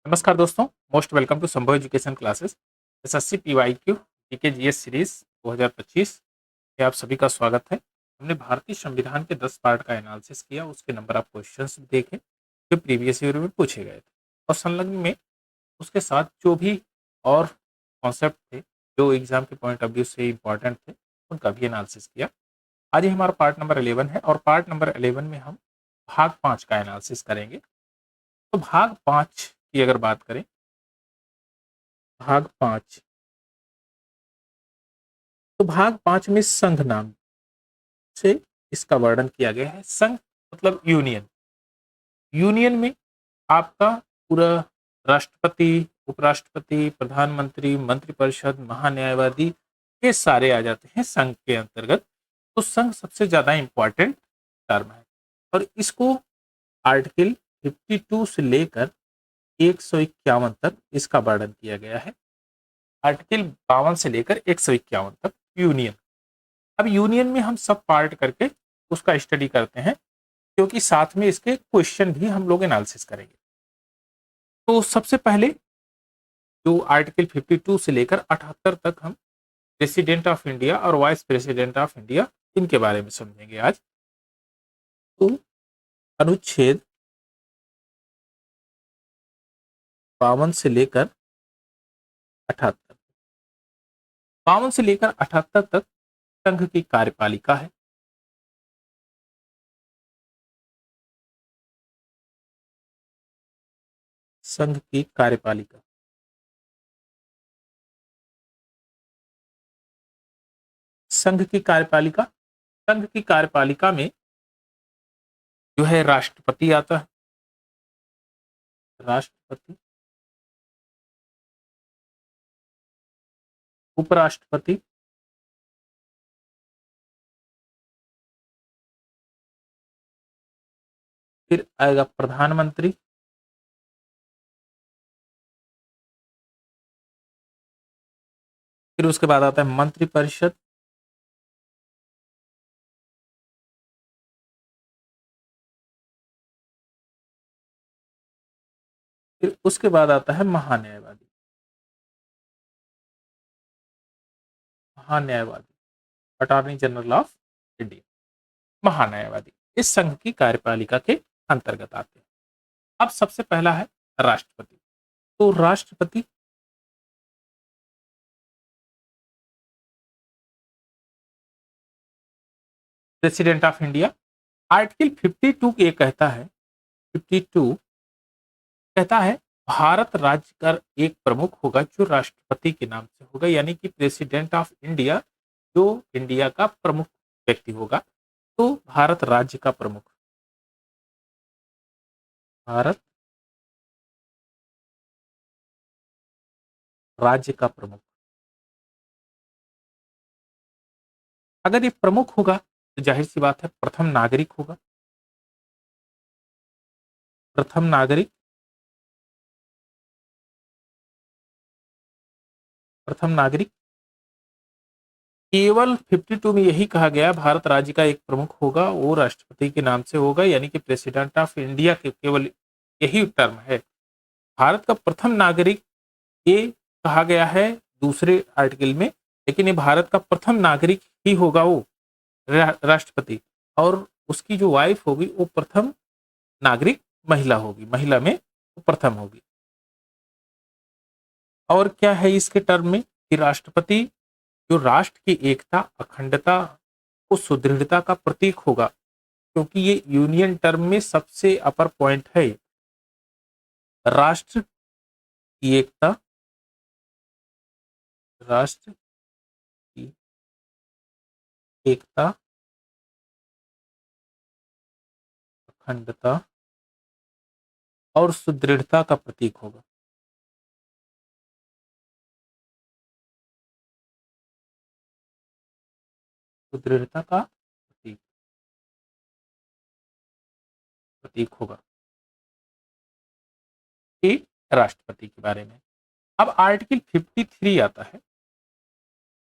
नमस्कार दोस्तों, most welcome to संभव education classes. SSC PYQ GK GS series 2025 में आप सभी का स्वागत है। हमने भारतीय संविधान के 10 पार्ट का एनालिसिस किया, उसके नंबर ऑफ क्वेश्चंस भी देखे जो प्रीवियस ईयर में पूछे गए थे और संलग्न में उसके साथ जो भी और कॉन्सेप्ट थे जो एग्जाम के पॉइंट ऑफ व्यू से इम्पोर्टेंट थे उनका भी एनालिसिस किया। आज ही हमारा पार्ट नंबर 11 है और पार्ट नंबर 11 में हम भाग 5 का एनालिसिस करेंगे। तो भाग 5 की अगर बात करें, भाग 5, तो भाग 5 में संघ नाम से इसका वर्णन किया गया है। संघ मतलब यूनियन। यूनियन में आपका पूरा राष्ट्रपति, उपराष्ट्रपति, प्रधानमंत्री, मंत्रिपरिषद, महान्यायवादी ये सारे आ जाते हैं संघ के अंतर्गत। तो संघ सबसे ज्यादा इंपॉर्टेंट टर्म है और इसको आर्टिकल 52 से लेकर 151 तक इसका वर्णन किया गया है। आर्टिकल 52 से लेकर 151 तक यूनियन। अब यूनियन में हम सब पार्ट करके उसका स्टडी करते हैं क्योंकि साथ में इसके क्वेश्चन भी हम लोग एनालिसिस करेंगे। तो सबसे पहले जो आर्टिकल 52 से लेकर 78 तक हम प्रेसिडेंट ऑफ इंडिया और वाइस प्रेसिडेंट ऑफ इंडिया इनके बारे में समझेंगे आज। तो अनुच्छेद 52 से लेकर 78, 52 से लेकर 78 तक संघ की कार्यपालिका है। संघ की कार्यपालिका, संघ की कार्यपालिका, संघ की कार्यपालिका में जो है राष्ट्रपति आता है। राष्ट्रपति, उपराष्ट्रपति, फिर आएगा प्रधानमंत्री, फिर उसके बाद आता है मंत्रिपरिषद, फिर उसके बाद आता है महान्यायवादी। महान्यायवादी, अटॉर्नी जनरल ऑफ इंडिया, महान्यायवादी इस संघ की कार्यपालिका के अंतर्गत आते हैं। अब सबसे पहला है राष्ट्रपति। तो राष्ट्रपति प्रेसिडेंट ऑफ इंडिया। आर्टिकल 52 ये कहता है, 52 कहता है भारत राज्य का एक प्रमुख होगा जो राष्ट्रपति के नाम से होगा, यानी कि प्रेसिडेंट ऑफ इंडिया जो इंडिया का प्रमुख व्यक्ति होगा। तो भारत राज्य का प्रमुख, भारत राज्य का प्रमुख, अगर ये प्रमुख होगा तो जाहिर सी बात है प्रथम नागरिक होगा। प्रथम नागरिक, प्रथम नागरिक केवल 52 में यही कहा गया भारत राज्य का एक प्रमुख होगा, वो राष्ट्रपति के नाम से होगा, यानी कि प्रेसिडेंट ऑफ इंडिया के केवल यही टर्म है। भारत का प्रथम नागरिक ये कहा गया है दूसरे आर्टिकल में, लेकिन ये भारत का प्रथम नागरिक ही होगा वो राष्ट्रपति, और उसकी जो वाइफ होगी वो प्रथम नागरिक महिला होगी, महिला में वो प्रथम होगी। और क्या है इसके टर्म में कि राष्ट्रपति जो राष्ट्र की एकता, अखंडता को सुदृढ़ता का प्रतीक होगा, क्योंकि ये यूनियन टर्म में सबसे अपर पॉइंट है। राष्ट्र की एकता, राष्ट्र की एकता, अखंडता और सुदृढ़ता का प्रतीक होगा। सुदृढ़ता का प्रतीक, प्रतीक होगा ये राष्ट्रपति के बारे में। अब आर्टिकल 53 आता है,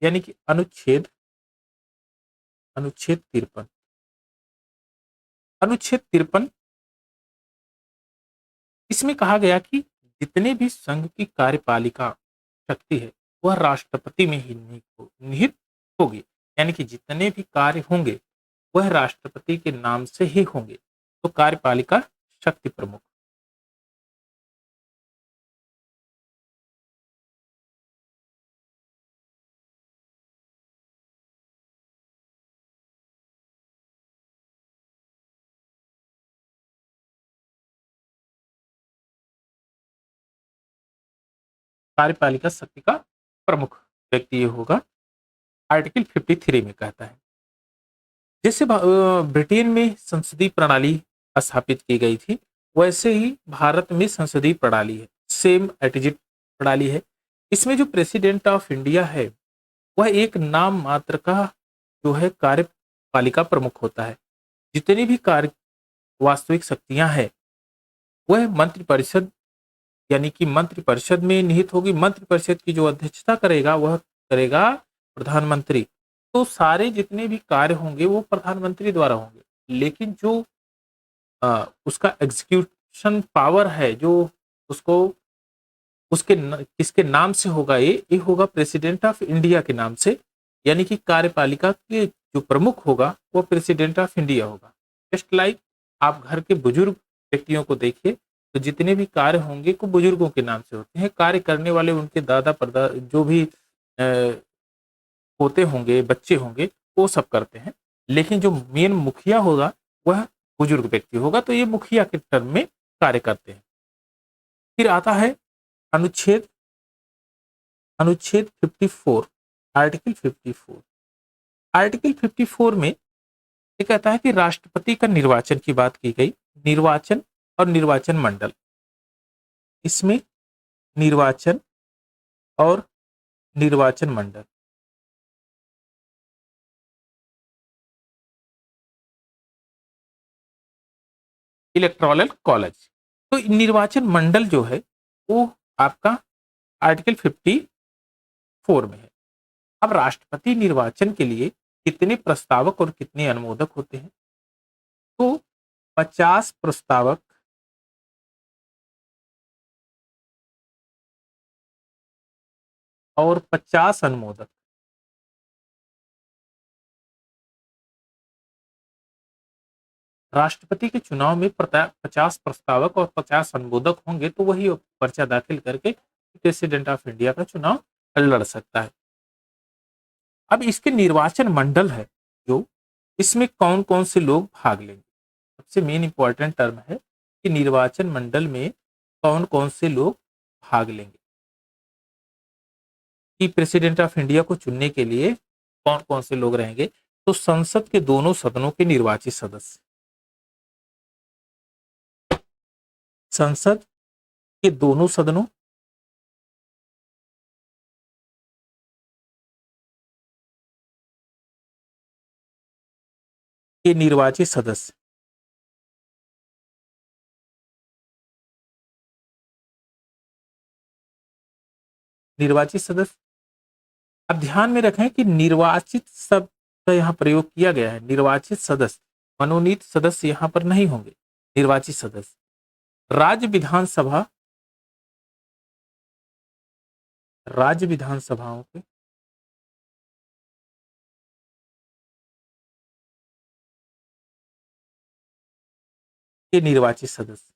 यानी कि अनुच्छेद, अनुच्छेद 53, अनुच्छेद 53 इसमें कहा गया कि जितने भी संघ की कार्यपालिका शक्ति है वह राष्ट्रपति में ही निहित होगी, यानी कि जितने भी कार्य होंगे वह राष्ट्रपति के नाम से ही होंगे। तो कार्यपालिका शक्ति प्रमुख। कार्यपालिका शक्ति का प्रमुख व्यक्ति ये होगा, आर्टिकल 53 में कहता है। जैसे ब्रिटेन में संसदीय प्रणाली स्थापित की गई थी, वैसे ही भारत में संसदीय प्रणाली है, सेम एटीजिट प्रणाली है। इसमें जो प्रेसिडेंट ऑफ इंडिया है वह एक नाम मात्र का जो है कार्यपालिका प्रमुख होता है। जितनी भी कार्य वास्तविक शक्तियां हैं वह मंत्रिपरिषद यानी कि मंत्रिपरिषद में निहित होगी। मंत्रिपरिषद की जो अध्यक्षता करेगा वह करेगा प्रधानमंत्री। तो सारे जितने भी कार्य होंगे वो प्रधानमंत्री द्वारा होंगे, लेकिन जो उसका एग्जीक्यूशन पावर है जो उसको किसके नाम से होगा, ये होगा प्रेसिडेंट ऑफ इंडिया के नाम से, यानी कि कार्यपालिका के जो प्रमुख होगा वो प्रेसिडेंट ऑफ इंडिया होगा। जस्ट लाइक आप घर के बुजुर्ग व्यक्तियों को देखिए तो जितने भी कार्य होंगे वो बुजुर्गों के नाम से होते हैं। कार्य करने वाले उनके दादा परदादा जो भी पोते होंगे, बच्चे होंगे, वो सब करते हैं, लेकिन जो मेन मुखिया होगा वह बुजुर्ग व्यक्ति होगा। तो ये मुखिया के टर्म में कार्य करते हैं। फिर आता है अनुच्छेद अनुच्छेद 54, आर्टिकल 54। आर्टिकल 54 में ये कहता है कि राष्ट्रपति का निर्वाचन की बात की गई। निर्वाचन और निर्वाचन मंडल, इसमें निर्वाचन और निर्वाचन मंडल, इलेक्टोरल कॉलेज। तो निर्वाचन मंडल जो है वो आपका आर्टिकल 54 में है। अब राष्ट्रपति निर्वाचन के लिए कितने प्रस्तावक और कितने अनुमोदक होते हैं? तो 50 प्रस्तावक और 50 अनुमोदक। राष्ट्रपति के चुनाव में 50 प्रस्तावक और 50 अनुमोदक होंगे तो वही पर्चा दाखिल करके प्रेसिडेंट ऑफ इंडिया का चुनाव लड़ सकता है। अब इसके निर्वाचन मंडल है जो, इसमें कौन कौन से लोग भाग लेंगे। सबसे मेन इंपॉर्टेंट टर्म है कि निर्वाचन मंडल में कौन कौन से लोग भाग लेंगे, कि प्रेसिडेंट ऑफ इंडिया को चुनने के लिए कौन कौन से लोग रहेंगे। तो संसद के दोनों सदनों के निर्वाचित सदस्य, संसद के दोनों सदनों के निर्वाचित सदस्य, निर्वाचित सदस्य। अब ध्यान में रखें कि निर्वाचित शब्द का यहाँ प्रयोग किया गया है। निर्वाचित सदस्य, मनोनीत सदस्य यहाँ पर नहीं होंगे, निर्वाचित सदस्य। राज्य विधानसभाओं के निर्वाचित सदस्य,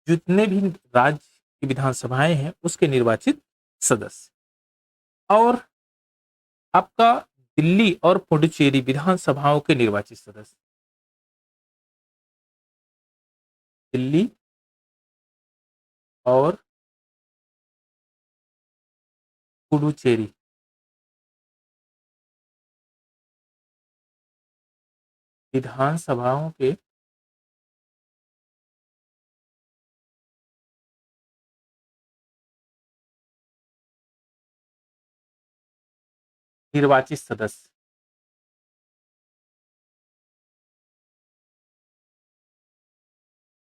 जितने भी राज्य की विधानसभाएं हैं उसके निर्वाचित सदस्य। और आपका दिल्ली और पुडुचेरी विधानसभाओं के निर्वाचित सदस्य, दिल्ली और पुडुचेरी विधानसभाओं के निर्वाचित सदस्य।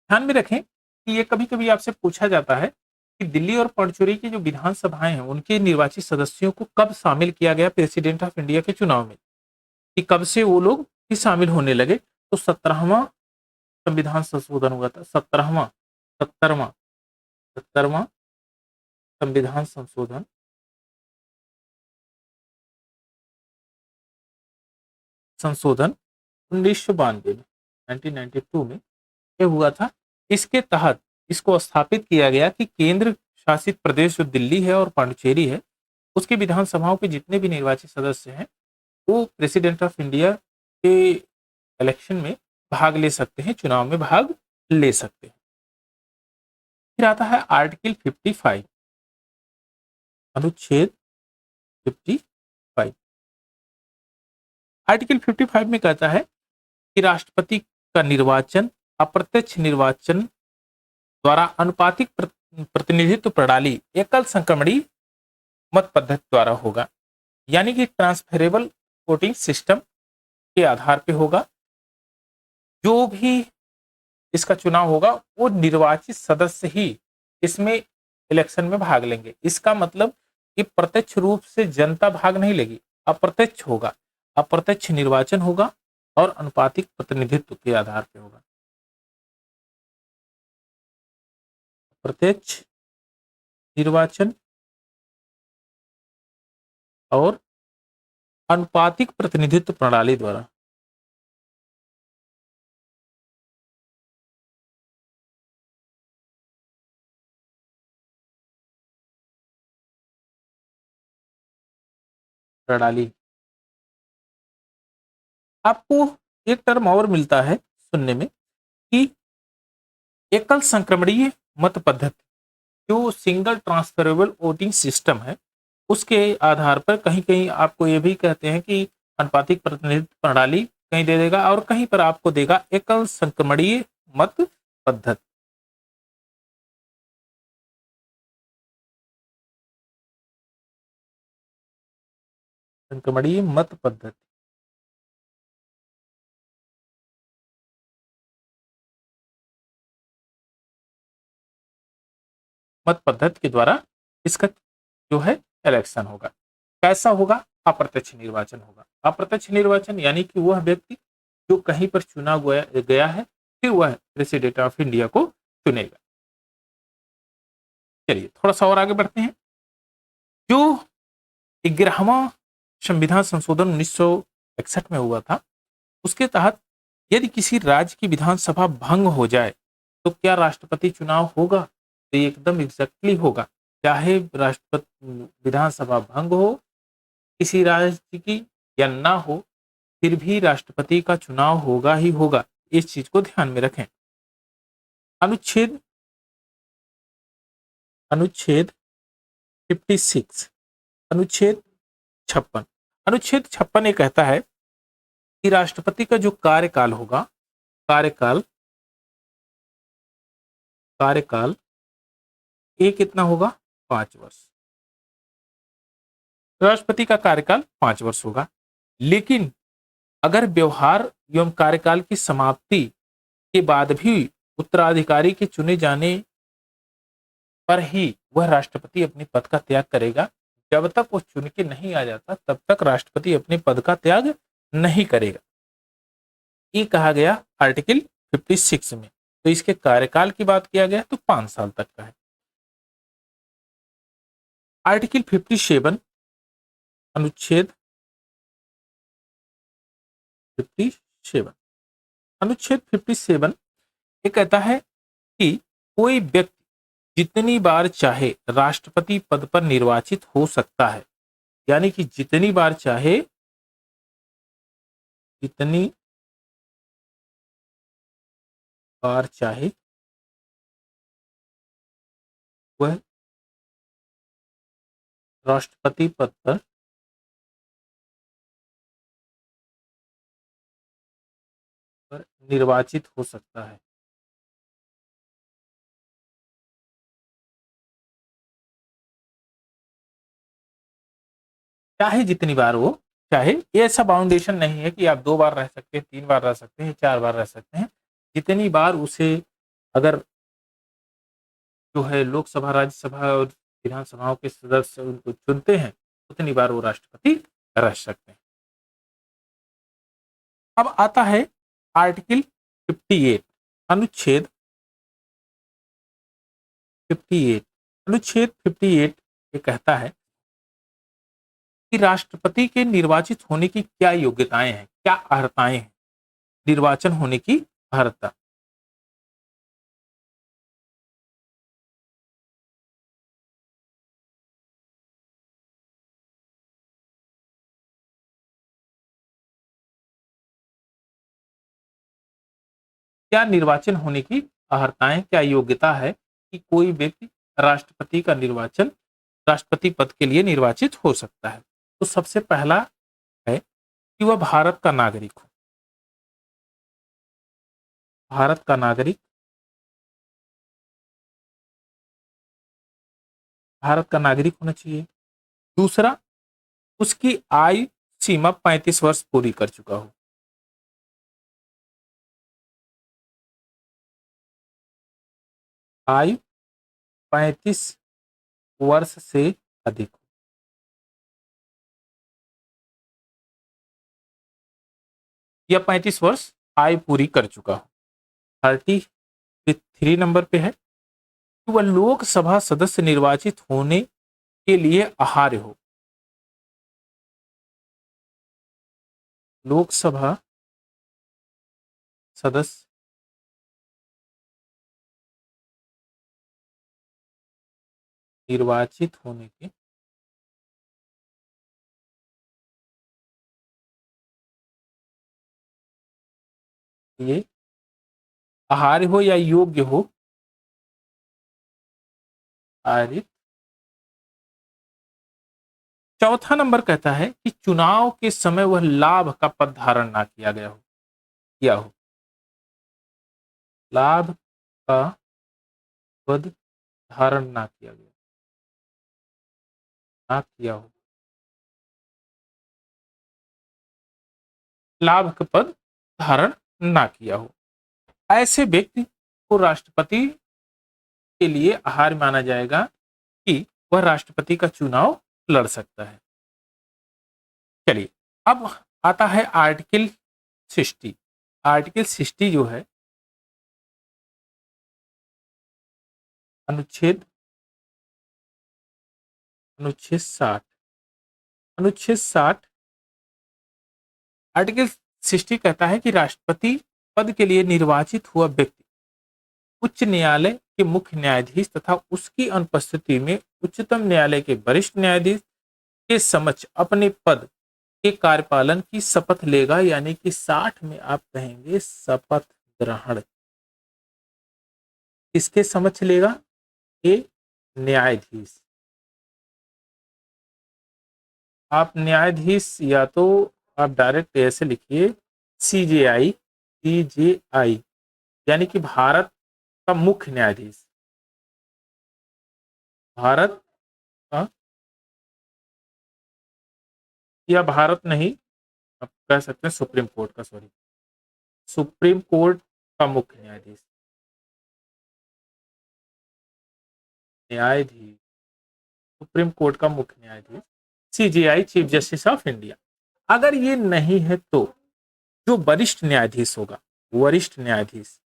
ध्यान में रखें कि ये कभी कभी आपसे पूछा जाता है कि दिल्ली और पुडुचेरी की जो विधानसभाएं हैं उनके निर्वाचित सदस्यों को कब शामिल किया गया प्रेसिडेंट ऑफ इंडिया के चुनाव में, कि कब से वो लोग भी शामिल होने लगे तो 17वां संविधान संशोधन हुआ था। 17वां संविधान संशोधन संशोधन 1992 में 1992 में ये हुआ था। इसके तहत इसको स्थापित किया गया कि केंद्र शासित प्रदेश जो दिल्ली है और पांडिचेरी है, उसकी विधानसभाओं के जितने भी निर्वाचित सदस्य हैं वो प्रेसिडेंट ऑफ इंडिया के इलेक्शन में भाग ले सकते हैं, चुनाव में भाग ले सकते हैं। फिर आता है आर्टिकल 55, अनुच्छेद 55। आर्टिकल 55 में कहता है कि राष्ट्रपति का निर्वाचन अप्रत्यक्ष निर्वाचन द्वारा अनुपातिक प्रतिनिधित्व प्रणाली एकल संक्रमणीय मत पद्धति द्वारा होगा, यानी कि ट्रांसफरेबल वोटिंग सिस्टम के आधार पे होगा। जो भी इसका चुनाव होगा वो निर्वाचित सदस्य ही इसमें इलेक्शन में भाग लेंगे। इसका मतलब कि प्रत्यक्ष रूप से जनता भाग नहीं लेगी, अप्रत्यक्ष होगा, अप्रत्यक्ष निर्वाचन होगा और अनुपातिक प्रतिनिधित्व के आधार पे होगा। प्रत्यक्ष निर्वाचन और अनुपातिक प्रतिनिधित्व प्रणाली द्वारा। प्रणाली आपको एक टर्म और मिलता है सुनने में कि एकल संक्रमणीय मत पद्धति, जो सिंगल ट्रांसफरेबल वोटिंग सिस्टम है, उसके आधार पर कहीं कहीं आपको ये भी कहते हैं कि अनुपातिक प्रतिनिधित्व प्रणाली कहीं दे देगा और कहीं पर आपको देगा एकल संक्रमणीय मत पद्धति। संक्रमणीय मत पद्धति मत पद्धति के द्वारा इसका जो है इलेक्शन होगा। कैसा होगा? अप्रत्यक्ष निर्वाचन होगा। अप्रत्यक्ष निर्वाचन यानी कि वह व्यक्ति जो कहीं पर चुना गया है फिर वह प्रेसिडेंट ऑफ इंडिया को चुनेगा। चलिए थोड़ा सा और आगे बढ़ते हैं। जो 11वां संविधान संशोधन 1961 में हुआ था, उसके तहत यदि किसी राज्य की विधानसभा भंग हो जाए तो क्या राष्ट्रपति चुनाव होगा? तो एकदम एग्जैक्टली होगा। चाहे राष्ट्रपति विधानसभा भंग हो किसी राज्य की या ना हो, फिर भी राष्ट्रपति का चुनाव होगा ही होगा। इस चीज को ध्यान में रखें। अनुच्छेद अनुच्छेद 56, अनुच्छेद 56, अनुच्छेद 56 ये कहता है कि राष्ट्रपति का जो कार्यकाल होगा, कार्यकाल कार्यकाल ये कितना होगा? 5 वर्ष। राष्ट्रपति का कार्यकाल 5 वर्ष होगा। लेकिन अगर व्यवहार एवं कार्यकाल की समाप्ति के बाद भी उत्तराधिकारी के चुने जाने पर ही वह राष्ट्रपति अपने पद का त्याग करेगा। जब तक वो चुन के नहीं आ जाता तब तक राष्ट्रपति अपने पद का त्याग नहीं करेगा। ये कहा गया आर्टिकल 56 में। तो इसके कार्यकाल की बात किया गया तो 5 साल तक का है। आर्टिकल 57, अनुच्छेद 57, अनुच्छेद 57 ये कहता है कि कोई व्यक्ति जितनी बार चाहे राष्ट्रपति पद पर निर्वाचित हो सकता है। यानी कि जितनी बार चाहे, जितनी बार चाहे वह राष्ट्रपति पद पर निर्वाचित हो सकता है। चाहे जितनी बार वो चाहे। ये ऐसा बाउंडेशन नहीं है कि आप 2 बार रह सकते हैं, 3 बार रह सकते हैं, 4 बार रह सकते हैं। जितनी बार उसे अगर जो है लोकसभा, राज्यसभा और विधानसभाओं के सदस्य उनको चुनते हैं, उतनी बार वो राष्ट्रपति रह सकते हैं। अब आता है आर्टिकल 58, अनुच्छेद 58। अनुच्छेद 58 ये कहता है कि राष्ट्रपति के निर्वाचित होने की क्या योग्यताएं हैं, क्या अर्हताएं हैं, निर्वाचन होने की अर्हता। क्या निर्वाचन होने की अर्हताएं, क्या योग्यता है कि कोई व्यक्ति राष्ट्रपति का निर्वाचन, राष्ट्रपति पद के लिए निर्वाचित हो सकता है। तो सबसे पहला है कि वह भारत का नागरिक हो, भारत का नागरिक, भारत का नागरिक होना चाहिए। दूसरा, उसकी आयु सीमा 35 वर्ष पूरी कर चुका हो, आयु 35 वर्ष से अधिक हो, या 35 वर्ष आयु पूरी कर चुका हो। 33 नंबर पे है कि वह लोकसभा सदस्य निर्वाचित होने के लिए अहार्य हो, लोकसभा सदस्य निर्वाचित होने के लिए अहार्य हो या योग्य हो, आर्य। चौथा नंबर कहता है कि चुनाव के समय वह लाभ का पद धारण ना किया गया हो, किया हो, लाभ का पद धारण ना किया गया, ना किया हो, लाभ का पद धारण ना किया हो। ऐसे व्यक्ति को राष्ट्रपति के लिए आहार माना जाएगा कि वह राष्ट्रपति का चुनाव लड़ सकता है। चलिए, अब आता है आर्टिकल 60। आर्टिकल 60 जो है अनुच्छेद अनुच्छेद 60, अनुच्छेद 60 आर्टिकल 60 कहता है कि राष्ट्रपति पद के लिए निर्वाचित हुआ व्यक्ति उच्च न्यायालय के मुख्य न्यायाधीश तथा उसकी अनुपस्थिति में उच्चतम न्यायालय के वरिष्ठ न्यायाधीश के समक्ष अपने पद के कार्यपालन की शपथ लेगा। यानी कि 60 में आप कहेंगे शपथ ग्रहण किसके समक्ष लेगा? ए न्यायाधीश। आप न्यायाधीश या तो आप डायरेक्ट ऐसे लिखिए सीजेआई, सीजेआई यानी कि भारत का मुख्य न्यायाधीश, भारत का, या भारत नहीं आप कह सकते हैं सुप्रीम कोर्ट का, सॉरी, सुप्रीम कोर्ट का मुख्य न्यायाधीश, न्यायाधीश सुप्रीम कोर्ट का मुख्य न्यायाधीश, CJI chief justice of India. अगर ये नहीं है तो जो वरिष्ठ न्यायाधीश होगा, वरिष्ठ न्यायाधीश,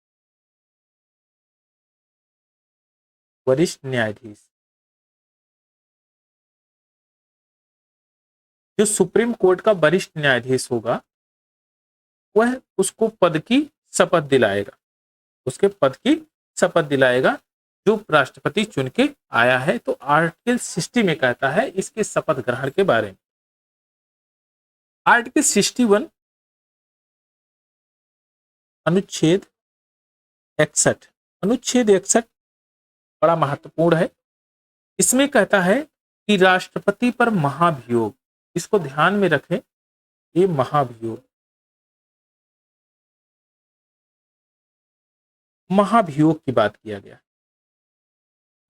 वरिष्ठ न्यायाधीश जो सुप्रीम कोर्ट का वरिष्ठ न्यायाधीश होगा वह उसको पद की शपथ दिलाएगा, उसके पद की शपथ दिलाएगा जो राष्ट्रपति चुन के आया है। तो आर्टिकल 60 में कहता है इसके शपथ ग्रहण के बारे में। आर्टिकल 61 अनुच्छेद 61, अनुच्छेद 61 बड़ा महत्वपूर्ण है। इसमें कहता है कि राष्ट्रपति पर महाभियोग, इसको ध्यान में रखें, ये महाभियोग, महाभियोग की बात किया गया,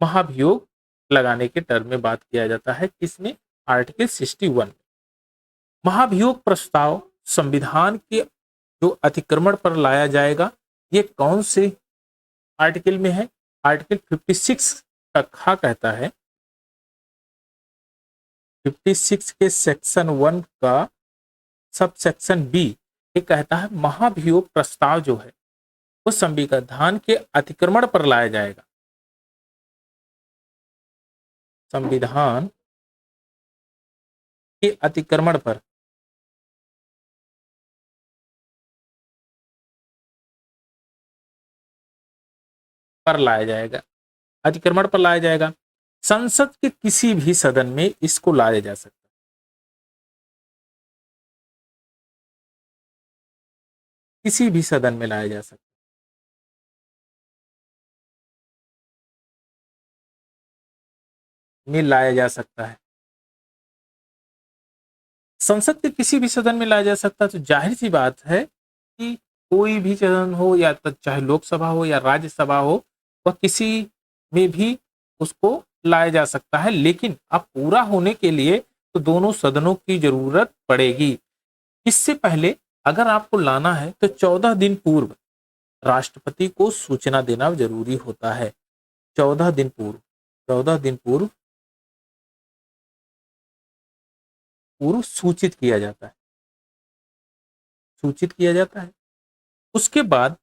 महाभियोग लगाने के टर्म में बात किया जाता है किसमें? आर्टिकल 61 में। महाभियोग प्रस्ताव संविधान के जो अतिक्रमण पर लाया जाएगा, ये कौन से आर्टिकल में है? आर्टिकल 56 का खा कहता है, 56 के सेक्शन 1 का सब सेक्शन बी ये कहता है महाभियोग प्रस्ताव जो है वो संविधान के अतिक्रमण पर लाया जाएगा। संविधान के अतिक्रमण पर लाया जाएगा, अतिक्रमण पर लाया जाएगा। संसद के किसी भी सदन में इसको लाया जा सकता है, किसी भी सदन में लाया जा सकता है, में लाया जा सकता है। संसद के किसी भी सदन में लाया जा सकता है, तो जाहिर सी बात है कि कोई भी सदन हो या तो चाहे लोकसभा हो या राज्यसभा हो, वह किसी में भी उसको लाया जा सकता है। लेकिन अब पूरा होने के लिए तो दोनों सदनों की जरूरत पड़ेगी। इससे पहले अगर आपको लाना है तो 14 दिन पूर्व राष्ट्रपति को सूचना देना जरूरी होता है। 14 दिन पूर्व, 14 दिन पूर्व सूचित किया जाता है, सूचित किया जाता है। उसके बाद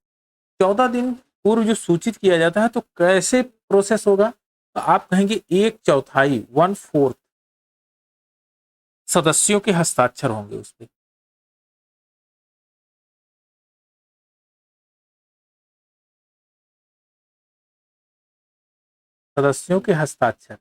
14 दिन पूर्व जो सूचित किया जाता है, तो कैसे प्रोसेस होगा? तो आप कहेंगे 1/4, 1/4 सदस्यों के हस्ताक्षर होंगे उस पे। सदस्यों के हस्ताक्षर।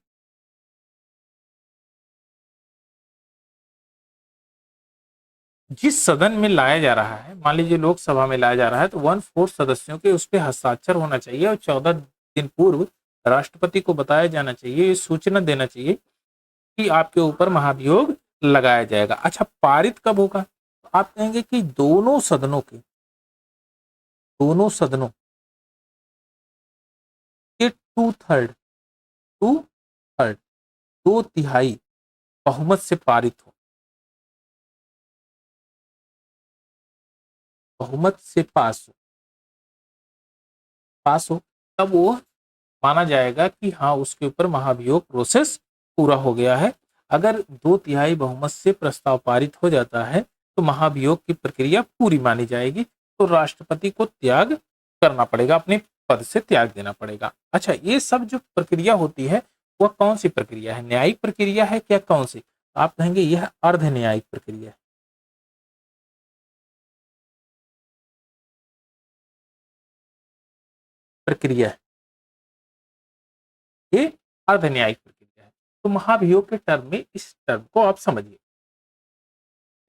जिस सदन में लाया जा रहा है, मान लीजिए लोकसभा में लाया जा रहा है, तो 1/4 सदस्यों के उस पे हस्ताक्षर होना चाहिए और 14 दिन पूर्व राष्ट्रपति को बताया जाना चाहिए, सूचना देना चाहिए कि आपके ऊपर महाभियोग लगाया जाएगा। अच्छा, पारित कब होगा? तो आप कहेंगे कि दोनों सदनों के टू थर्ड 2/3 बहुमत से पारित हो, बहुमत से पास हो, तब वो माना जाएगा कि हाँ, उसके ऊपर महाभियोग प्रोसेस पूरा हो गया है। अगर 2/3 बहुमत से प्रस्ताव पारित हो जाता है तो महाभियोग की प्रक्रिया पूरी मानी जाएगी, तो राष्ट्रपति को त्याग करना पड़ेगा, अपने पद से त्याग देना पड़ेगा। अच्छा, ये सब जो प्रक्रिया होती है वह कौन सी प्रक्रिया है? न्यायिक प्रक्रिया है क्या? कौन सी? आप कहेंगे यह अर्ध न्यायिक प्रक्रिया है। प्रक्रिया है ये, अर्ध न्यायिक प्रक्रिया है। तो महाभियोग के टर्म में इस टर्म को आप समझिए।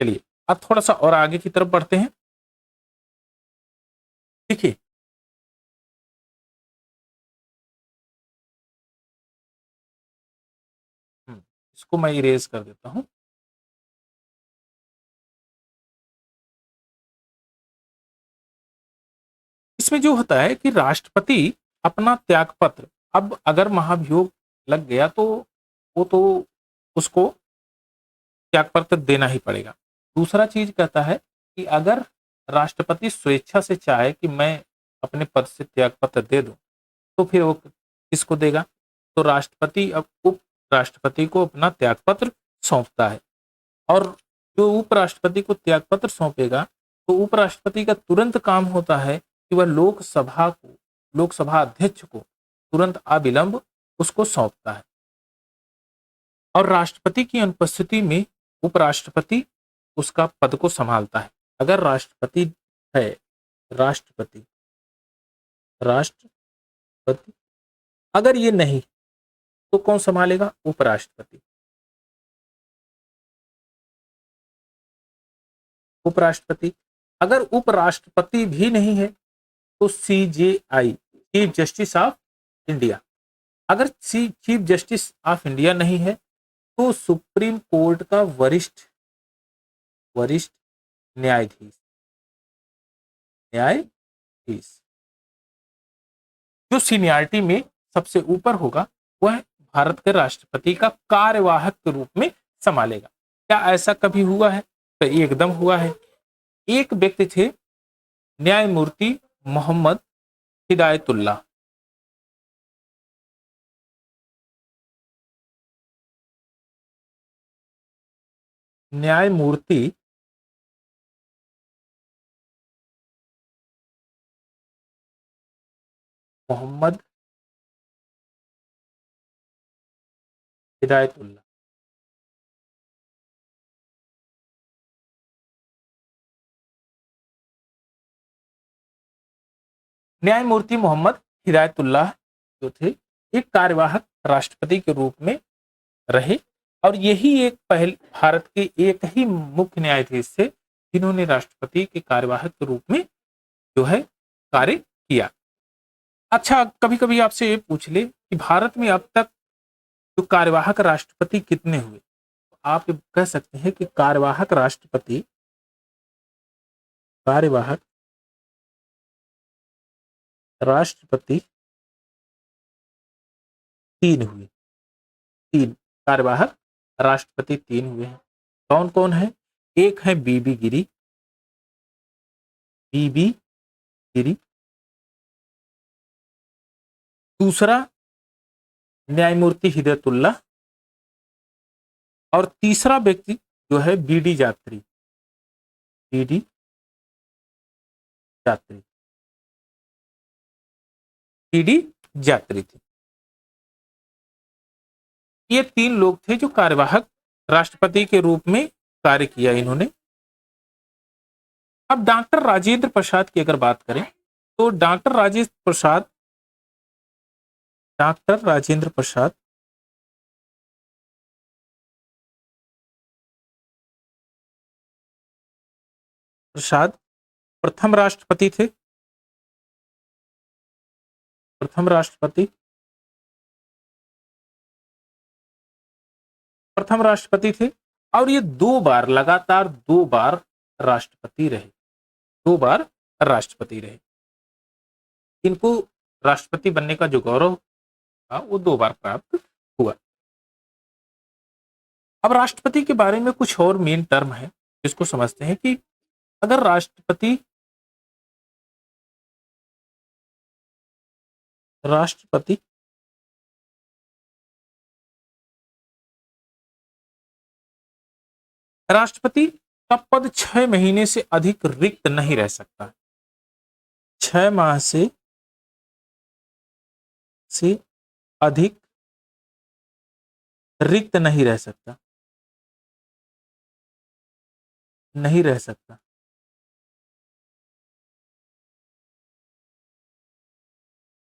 चलिए अब थोड़ा सा और आगे की तरफ बढ़ते हैं। देखिए, इसको मैं इरेज कर देता हूं। इसमें जो होता है कि राष्ट्रपति अपना त्यागपत्र, अब अगर महाभियोग लग गया तो वो तो उसको त्यागपत्र देना ही पड़ेगा। दूसरा चीज कहता है कि अगर राष्ट्रपति स्वेच्छा से चाहे कि मैं अपने पद से त्यागपत्र दे दूं, तो फिर वो किसको देगा? तो राष्ट्रपति अब उप राष्ट्रपति को अपना त्यागपत्र सौंपता है, और जो उपराष्ट्रपति को त्यागपत्र सौंपेगा, तो उपराष्ट्रपति का तुरंत काम होता है कि वह लोकसभा अध्यक्ष को तुरंत अविलंब उसको सौंपता है, और राष्ट्रपति की अनुपस्थिति में उपराष्ट्रपति उसका पद को संभालता है। अगर राष्ट्रपति है, राष्ट्रपति राष्ट्रपति अगर ये नहीं, तो कौन संभालेगा? उपराष्ट्रपति। उपराष्ट्रपति अगर उपराष्ट्रपति भी नहीं है तो CJI, chief justice of India. अगर चीफ जस्टिस ऑफ इंडिया नहीं है तो सुप्रीम कोर्ट का वरिष्ठ वरिष्ठ न्यायाधीश न्यायाधीश जो सीनियरिटी में सबसे ऊपर होगा, वह भारत के राष्ट्रपति का कार्यवाहक के रूप में संभालेगा। क्या ऐसा कभी हुआ है? तो एकदम हुआ है। एक व्यक्ति थे, न्यायमूर्ति मोहम्मद हिदायतुल्लाह। न्यायमूर्ति मोहम्मद हिदायतुल्लाह। न्यायमूर्ति मोहम्मद हिदायतुल्लाह जो थे एक कार्यवाहक राष्ट्रपति के रूप में रहे और यही एक पहले भारत के एक ही मुख्य न्यायाधीश थे जिन्होंने राष्ट्रपति के कार्यवाहक के रूप में जो है कार्य किया। अच्छा, कभी कभी आपसे ये पूछ ले कि भारत में अब तक जो कार्यवाहक राष्ट्रपति कितने हुए, तो आप ये कह सकते हैं कि कार्यवाहक राष्ट्रपति तीन हुए। तीन कार्यवाहक राष्ट्रपति तीन हुए हैं। कौन कौन है? एक है बीबी गिरी, दूसरा न्यायमूर्ति हिदायतुल्लाह और तीसरा व्यक्ति जो है बीडी जात्री। बीडी जात्री थे। ये तीन लोग थे जो कार्यवाहक राष्ट्रपति के रूप में कार्य किया इन्होंने। अब डॉक्टर राजेंद्र प्रसाद की अगर बात करें तो डॉक्टर राजेंद्र प्रसाद प्रथम राष्ट्रपति थे। प्रथम राष्ट्रपति थे और ये लगातार दो बार राष्ट्रपति रहे। इनको राष्ट्रपति बनने का जो गौरव था वो दो बार प्राप्त हुआ। अब राष्ट्रपति के बारे में कुछ और मेन टर्म है जिसको समझते हैं कि अगर राष्ट्रपति का पद 6 महीने से अधिक रिक्त नहीं रह सकता। 6 माह से अधिक रिक्त नहीं रह सकता।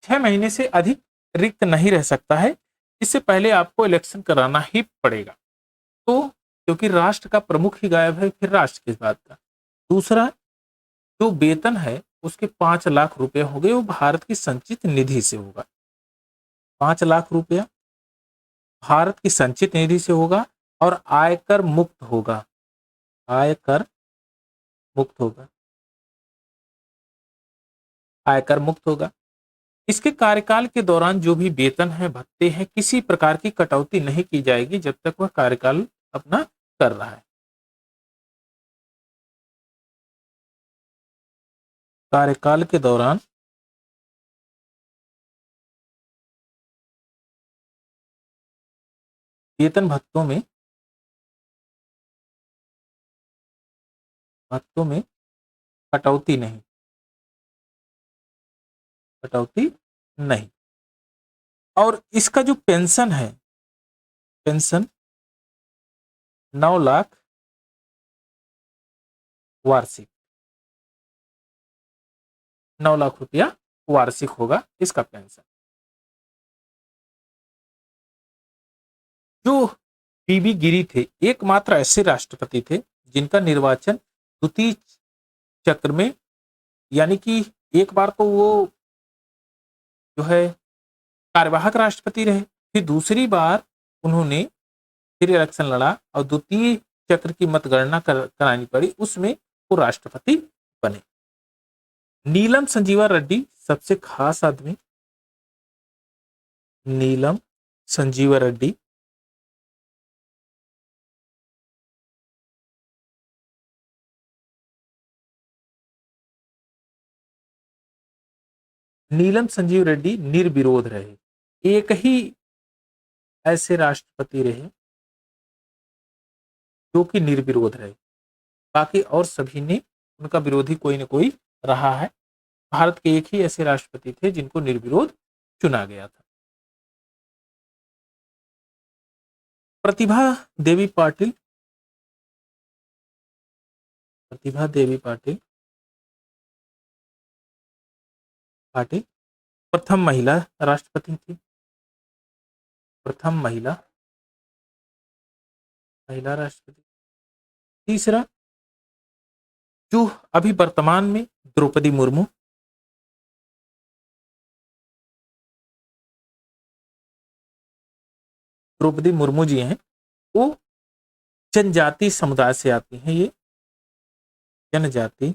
6 महीने से अधिक रिक्त नहीं रह सकता है। इससे पहले आपको इलेक्शन कराना ही पड़ेगा। तो क्योंकि राष्ट्र का प्रमुख ही गायब है, फिर राष्ट्र किस बात का। दूसरा, जो वेतन है उसके 5 लाख रुपए होंगे, वो भारत की संचित निधि से होगा। 5 लाख रुपया भारत की संचित निधि से होगा और आयकर मुक्त होगा। इसके कार्यकाल के दौरान जो भी वेतन है, भत्ते हैं, किसी प्रकार की कटौती नहीं की जाएगी जब तक वह कार्यकाल अपना कर रहा है। कार्यकाल के दौरान वेतन भत्तों में कटौती नहीं। और इसका जो पेंशन है, 9 लाख वार्षिक, 9 लाख रुपया वार्षिक होगा इसका पेंशन। जो बीबी गिरी थे, एकमात्र ऐसे राष्ट्रपति थे जिनका निर्वाचन द्वितीय चक्र में, यानी कि एक बार तो वो जो है कार्यवाहक राष्ट्रपति रहे, फिर दूसरी बार उन्होंने फिर इलेक्शन लड़ा और द्वितीय चक्र की मतगणना करानी पड़ी, उसमें वो राष्ट्रपति बने। नीलम संजीवा रेड्डी सबसे खास आदमी। नीलम संजीवा रेड्डी निर्विरोध रहे। एक ही ऐसे राष्ट्रपति रहे जो कि निर्विरोध रहे, बाकी और सभी ने, उनका विरोधी कोई न कोई रहा है। भारत के एक ही ऐसे राष्ट्रपति थे जिनको निर्विरोध चुना गया था। प्रतिभा देवी पाटिल, प्रतिभा देवी पाटिल पाटिल प्रथम महिला राष्ट्रपति थी, प्रथम महिला महिला राष्ट्रपति। तीसरा, जो अभी वर्तमान में द्रौपदी मुर्मू, द्रौपदी मुर्मू जी हैं, वो जनजाति समुदाय से आती हैं, ये जनजाति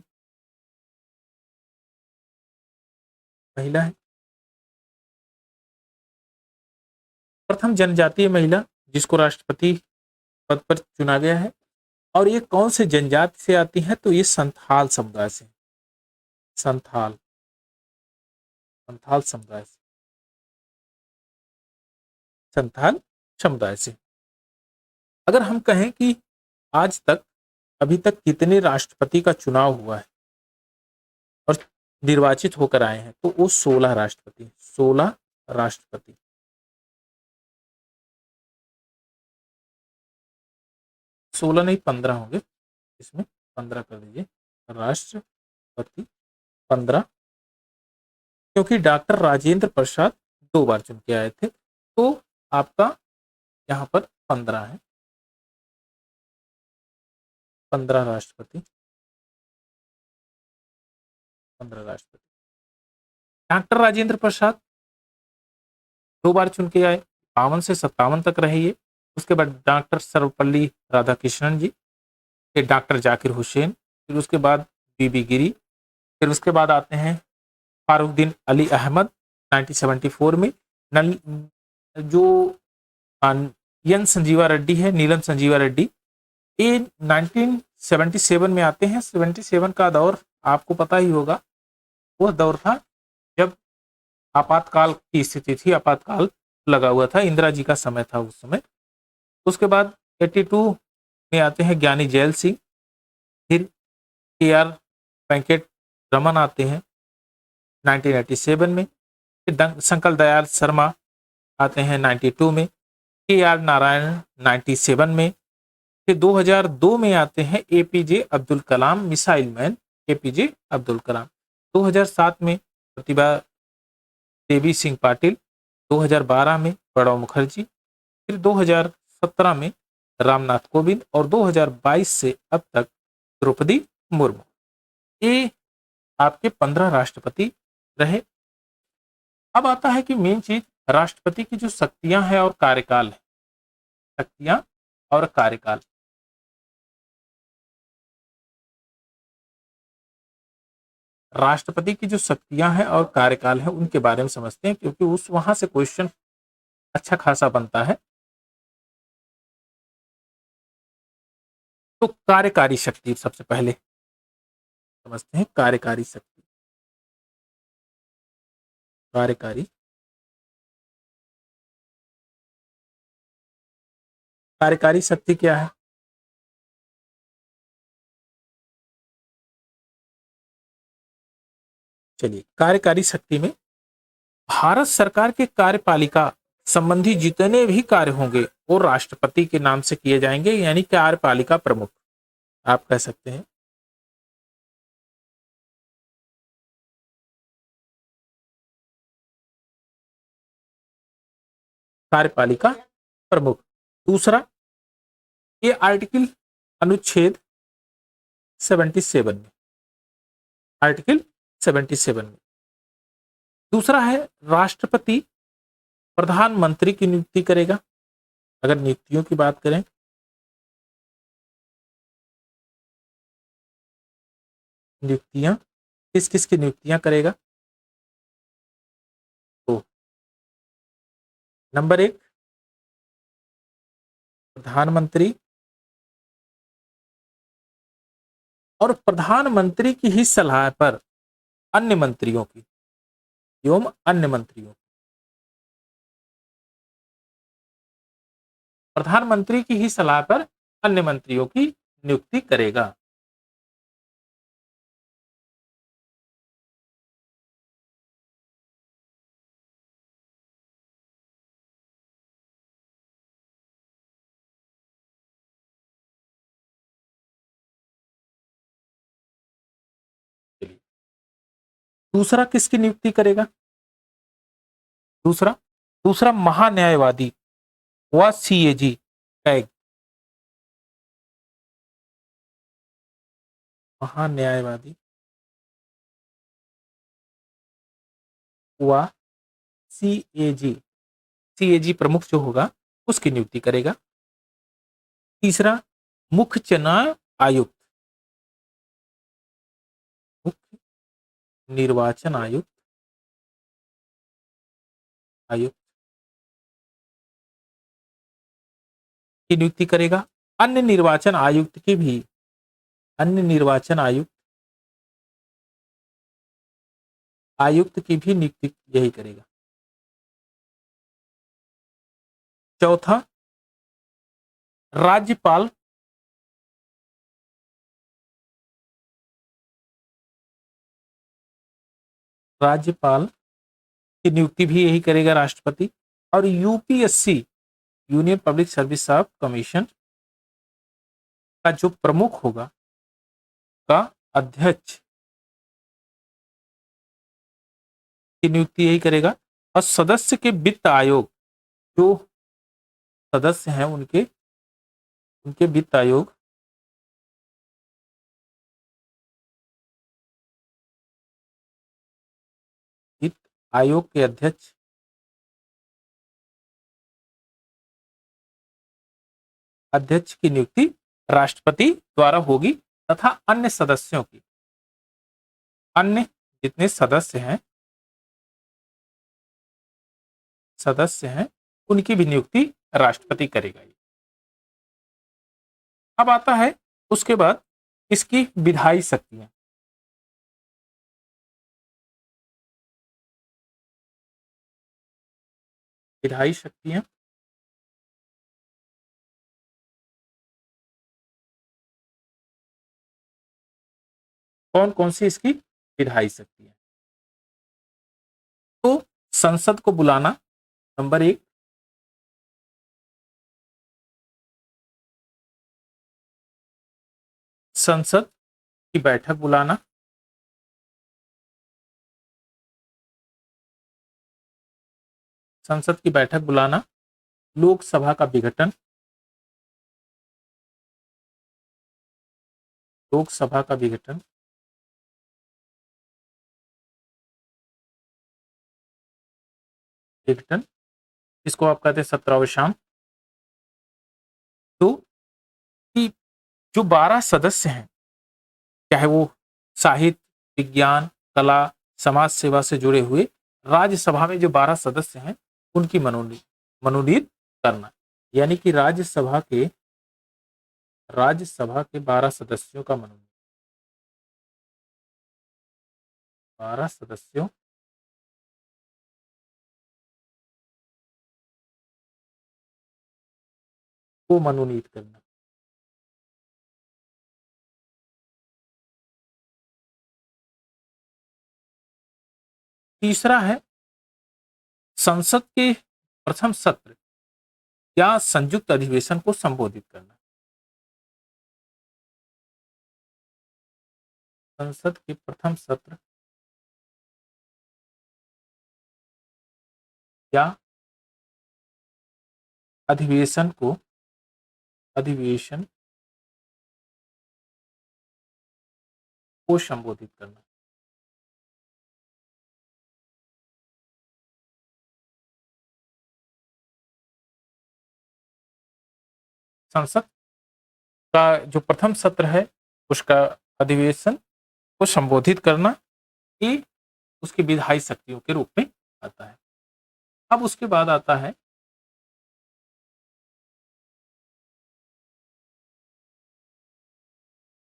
महिला है, प्रथम जनजातीय महिला जिसको राष्ट्रपति पद पर चुना गया है। और ये कौन से जनजाति से आती है, तो ये संथाल समुदाय से, संथाल, संथाल समुदाय से, संथाल समुदाय से। अगर हम कहें कि आज तक अभी तक कितने राष्ट्रपति का चुनाव हुआ है और निर्वाचित होकर आए हैं, तो वो 16 राष्ट्रपति, 16 राष्ट्रपति। सोलह नहीं 15 होंगे, इसमें 15 कर दीजिए, राष्ट्रपति 15, क्योंकि डॉक्टर राजेंद्र प्रसाद 2 बार चुन के आए थे, तो आपका यहाँ पर 15 है, 15 राष्ट्रपति, 15 राष्ट्रपति। डॉक्टर राजेंद्र प्रसाद 2 बार चुन के आए, 52 से 57 तक रहे ये। उसके बाद डॉक्टर सर्वपल्ली राधाकृष्णन जी, फिर डॉक्टर जाकिर हुसैन, फिर उसके बाद बीबी गिरी, फिर उसके बाद आते हैं फारुद्दीन अली अहमद 1974 में। जो एन संजीवा रेड्डी है, नीलम संजीवा रेड्डी, ये 1977 में आते हैं। 77 का दौर आपको पता ही होगा, वह दौर था जब आपातकाल की स्थिति थी, आपातकाल लगा हुआ था, इंदिरा जी का समय था उस समय। उसके बाद 82 में आते हैं ज्ञानी जैल सिंह, फिर के आर वेंकट रमन आते हैं 1987 में, फिर शंकर दयाल शर्मा आते हैं 92 में, के आर नारायण 97 में, फिर 2002 में आते हैं APJ Abdul Kalam, missile man APJ Abdul Kalam. 2007 में प्रतिभा देवी सिंह पाटिल, 2012 में प्रणब मुखर्जी, फिर 2017 में रामनाथ कोविंद और 2022 से अब तक द्रौपदी मुर्मू। ये आपके 15 राष्ट्रपति रहे। अब आता है कि मेन चीज, राष्ट्रपति की जो शक्तियां हैं और कार्यकाल है, शक्तियां और कार्यकाल। राष्ट्रपति की जो शक्तियां हैं और कार्यकाल है उनके बारे में समझते हैं, क्योंकि उस वहां से क्वेश्चन अच्छा खासा बनता है। तो कार्यकारी शक्ति सबसे पहले समझते हैं, कार्यकारी शक्ति, कार्यकारी कार्यकारी शक्ति क्या है? चलिए, कार्यकारी शक्ति में भारत सरकार के कार्यपालिका संबंधी जितने भी कार्य होंगे वो राष्ट्रपति के नाम से किए जाएंगे, यानी कार्यपालिका प्रमुख आप कह सकते हैं। कार्यपालिका प्रमुख। दूसरा, ये आर्टिकल अनुच्छेद 77 में, आर्टिकल 77 में। दूसरा है, राष्ट्रपति प्रधानमंत्री की नियुक्ति करेगा। अगर नियुक्तियों की बात करें, नियुक्तियां किस किस की नियुक्तियां करेगा? तो नंबर 1 प्रधानमंत्री, और प्रधानमंत्री की ही सलाह पर अन्य मंत्रियों की एवं अन्य मंत्रियों, प्रधानमंत्री की ही सलाह पर अन्य मंत्रियों की नियुक्ति करेगा। दूसरा किसकी नियुक्ति करेगा? दूसरा दूसरा महान्यायवादी व सीएजी का एक महान्यायवादी व सीएजी सीएजी प्रमुख जो होगा उसकी नियुक्ति करेगा। तीसरा मुख्य चुनाव आयुक्त मुख्य निर्वाचन आयुक्त आयुक्त की नियुक्ति करेगा। अन्य निर्वाचन आयुक्त की भी अन्य निर्वाचन आयुक्त की भी नियुक्ति यही करेगा। चौथा राज्यपाल राज्यपाल की नियुक्ति भी यही करेगा राष्ट्रपति। और UPSC union public service of commission का जो प्रमुख होगा का अध्यक्ष की नियुक्ति यही करेगा। और सदस्य के वित्त आयोग जो सदस्य हैं उनके उनके वित्त आयोग वित्त आयोग के अध्यक्ष की नियुक्ति राष्ट्रपति द्वारा होगी तथा अन्य सदस्यों की अन्य जितने सदस्य हैं उनकी भी नियुक्ति राष्ट्रपति करेगा। अब आता है उसके बाद इसकी विधायी शक्तियां। विधायी शक्तियां कौन कौन सी इसकी विधायी शक्तियां? तो संसद को बुलाना नंबर 1, संसद की बैठक बुलाना, संसद की बैठक बुलाना, लोकसभा का विघटन, लोकसभा का विघटन, विघटन इसको आप कहते हैं सत्रावसान। तो कि जो 12 सदस्य हैं चाहे वो साहित्य, विज्ञान, कला, समाज सेवा से जुड़े हुए, राज्यसभा में जो 12 सदस्य हैं उनकी मनोनीत करना। यानी कि राज्यसभा के 12 सदस्यों का मनोनीत 12 सदस्यों को मनोनीत करना। तीसरा है संसद के प्रथम सत्र या संयुक्त अधिवेशन को संबोधित करना। संसद के प्रथम सत्र या अधिवेशन को संबोधित करना। संसद का जो प्रथम सत्र है उसका अधिवेशन को संबोधित करना, ये उसकी विधायी शक्तियों के रूप में आता है। अब उसके बाद आता है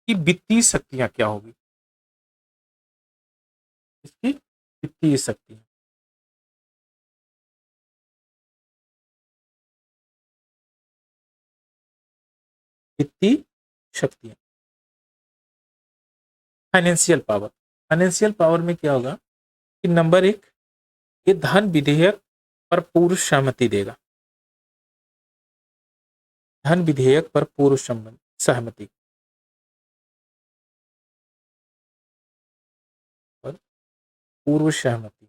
कि वित्तीय शक्तियां क्या होगी। इसकी वित्तीय शक्तियां वित्तीय शक्तियां फाइनेंशियल पावर में क्या होगा कि नंबर 1 ये धन विधेयक पर पूर्व सहमति देगा। धन विधेयक पर पूर्व सहमति पूर्व सहमति,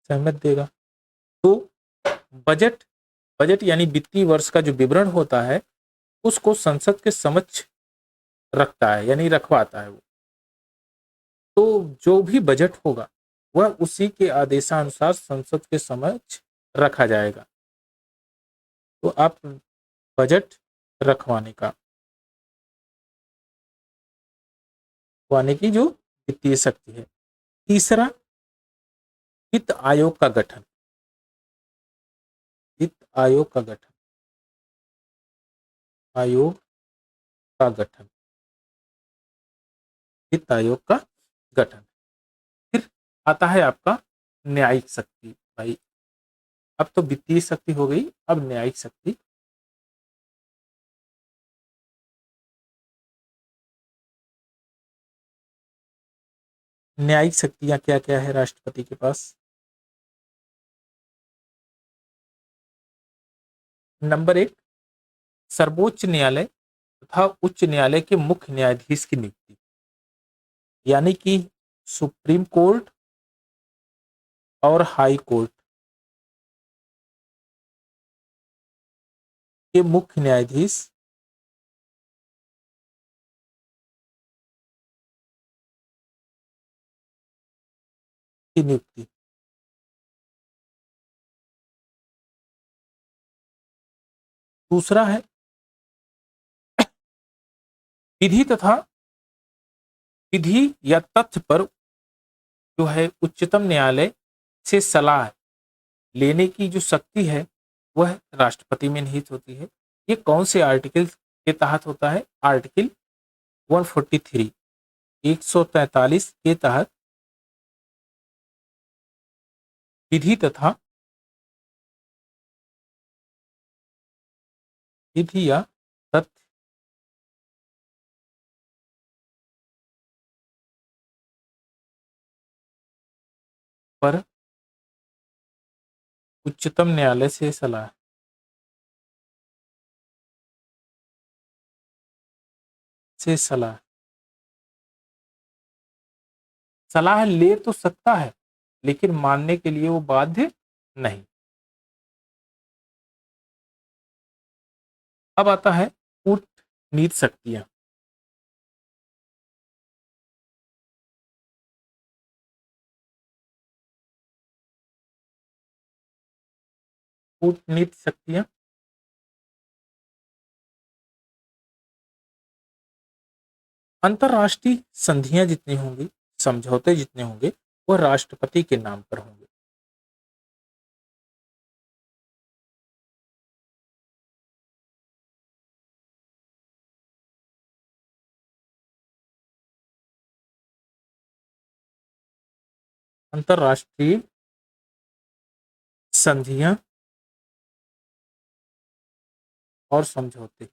सहमत देगा। तो बजट, बजट यानी वित्तीय वर्ष का जो विवरण होता है उसको संसद के समक्ष रखता है यानी रखवाता है वो। तो जो भी बजट होगा वह उसी के आदेशानुसार संसद के समक्ष रखा जाएगा। तो आप बजट रखवाने का, रखवाने की जो वित्तीय शक्ति है। तीसरा, वित्त आयोग का गठन, वित्त आयोग का गठन, आयोग का गठन, वित्त आयोग का गठन। फिर आता है आपका न्यायिक शक्ति। भाई अब तो वित्तीय शक्ति हो गई, अब न्यायिक शक्ति। न्यायिक शक्तियां क्या क्या है राष्ट्रपति के पास? नंबर एक, सर्वोच्च न्यायालय तथा उच्च न्यायालय के मुख्य न्यायाधीश की नियुक्ति, यानी कि सुप्रीम कोर्ट और हाई कोर्ट के मुख्य न्यायाधीश की नियुक्ति। दूसरा है विधि तथा विधि या तथ्य पर जो है उच्चतम न्यायालय से सलाह लेने की जो शक्ति है वह राष्ट्रपति में निहित होती है। ये कौन से आर्टिकल के तहत होता है? आर्टिकल 143, 143 के तहत विधि तथा विधि या तथ्य पर उच्चतम न्यायालय से सलाह, से सलाह, सलाह ले तो सकता है लेकिन मानने के लिए वो बाध्य नहीं। अब आता है कूटनीति शक्तियां। कूटनीति शक्तियां अंतरराष्ट्रीय संधियां जितनी होंगी, समझौते जितने होंगे, वह राष्ट्रपति के नाम पर होंगे। अंतरराष्ट्रीय संधियां और समझौते